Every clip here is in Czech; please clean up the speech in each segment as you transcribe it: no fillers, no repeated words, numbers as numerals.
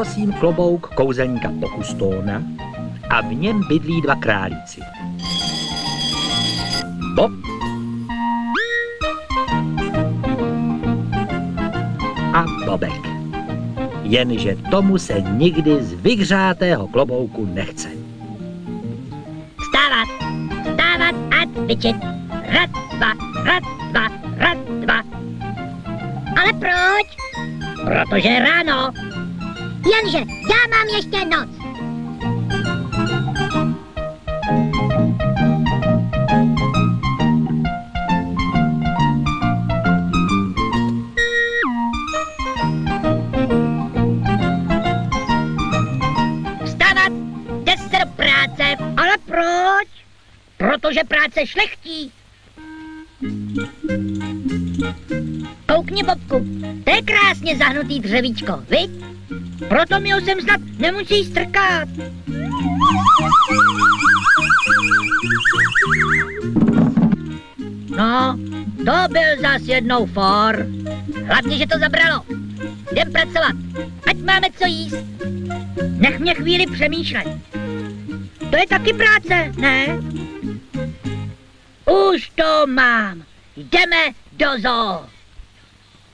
prosím klobouk kouzelníka Pokustóna a v něm bydlí 2 králíci. Bob a Bobek. Jenže tomu se nikdy z vyhřátého klobouku nechce. Vstávat a cvičit. Raz, dva. Ale proč? Protože je ráno. Jenže já mám ještě noc. Vstávat, jde se do práce. Ale proč? Protože práce šlechtí. Koukni, Bobku, to je krásně zahnutý dřevíčko, viď? Proto mi ho sem snad nemusí strkat. No, to byl zas jednou for. Hlavně, že to zabralo. Jdem pracovat, ať máme co jíst. Nech mě chvíli přemýšlet. To je taky práce, ne? Už to mám. Jdeme do zoo.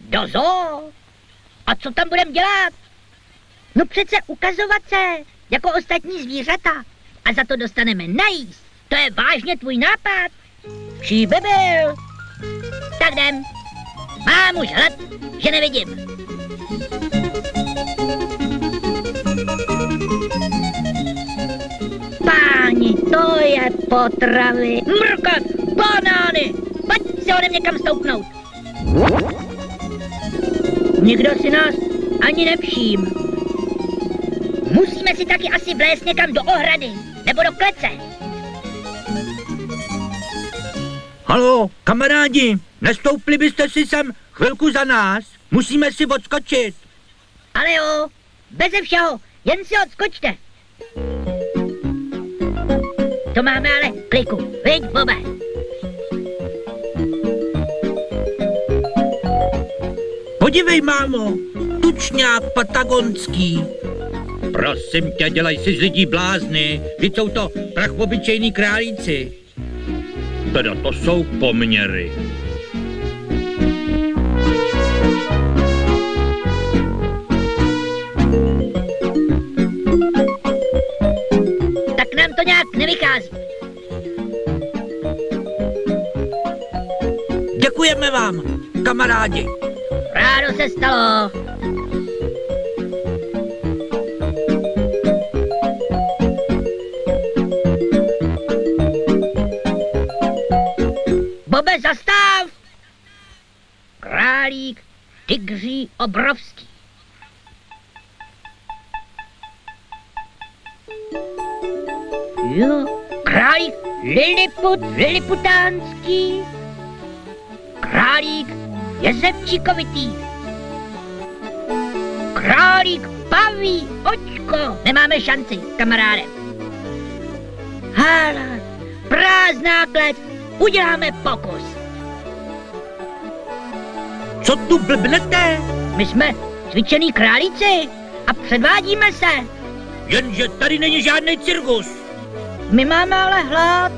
Do zoo? A co tam budeme dělat? No přece ukazovat se, jako ostatní zvířata. A za to dostaneme najíst. To je vážně tvůj nápad? Čí by byl? Tak jdem. Mám už hlad, že nevidím. Páni, to je potravy. Mrkat, banány. Pojď si ode mě kam stoupnout. Nikdo si nás ani nevším. Musíme si taky asi vlézt někam do ohrady, nebo do klece. Haló, kamarádi, nestoupli byste si sem chvilku za nás? Musíme si odskočit. Ale jo, beze všeho, jen si odskočte. To máme ale kliku, viď, Bobe? Podívej, mámo, tučňák patagonský. Prosím tě, dělaj si z lidí blázny, vždyť jsou to prachobyčejní králíci. Teda to jsou poměry. Tak nám to nějak nevychází. Děkujeme vám, kamarádi. Rádo se stalo. Bobe, zastav! Králík, tygří obrovský. Jo, králík liliputánský. Králík jezevčíkovitý. Králík paví očko. Nemáme šanci, kamaráde. Hala, prázdná klec. Uděláme pokus. Co tu blbnete? My jsme cvičený králíci a předvádíme se. Jenže tady není žádný cirkus. My máme ale hlad.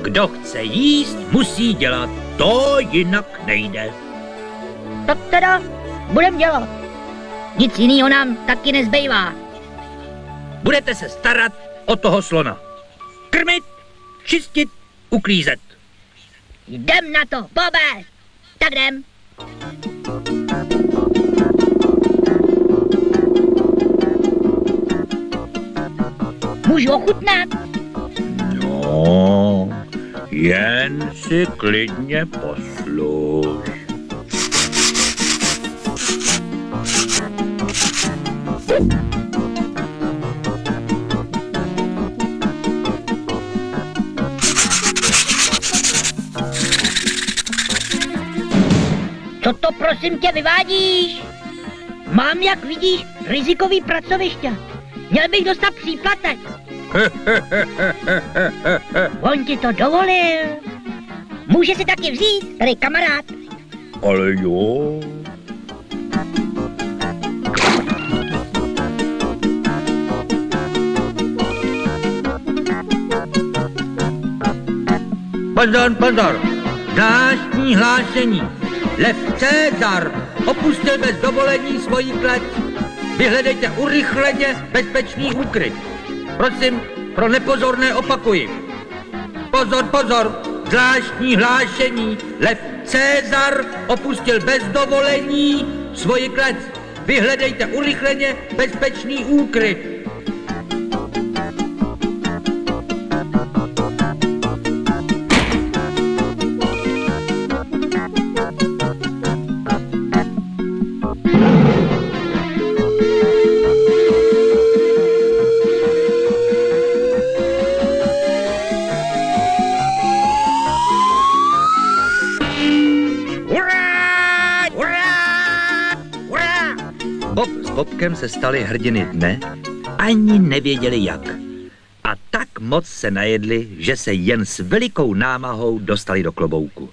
Kdo chce jíst, musí dělat. To jinak nejde. Tak teda budem dělat. Nic jinýho nám taky nezbývá. Budete se starat o toho slona. Krmit, čistit, uklízet. Jdem na to, Bobe. Tak jdem. Můžu ochutnat? No, jen si klidně posluš. Co to prosím tě vyvádíš? Mám, jak vidíš, rizikový pracoviště. Měl bych dostat příplatek. On ti to dovolil. Může si taky vzít, tady kamarád. Ale jo. Pozor, pozor! Zvláštní hlášení. Lev Cezar opustil bez dovolení svoji klec. Vyhledejte urychleně bezpečný úkryt. Prosím, pro nepozorné opakuji. Pozor, pozor! Zvláštní hlášení. Lev Cezar opustil bez dovolení svoji klec. Vyhledejte urychleně bezpečný úkryt. Bob s Bobkem se stali hrdiny dne, ani nevěděli jak. A tak moc se najedli, že se jen s velikou námahou dostali do klobouku.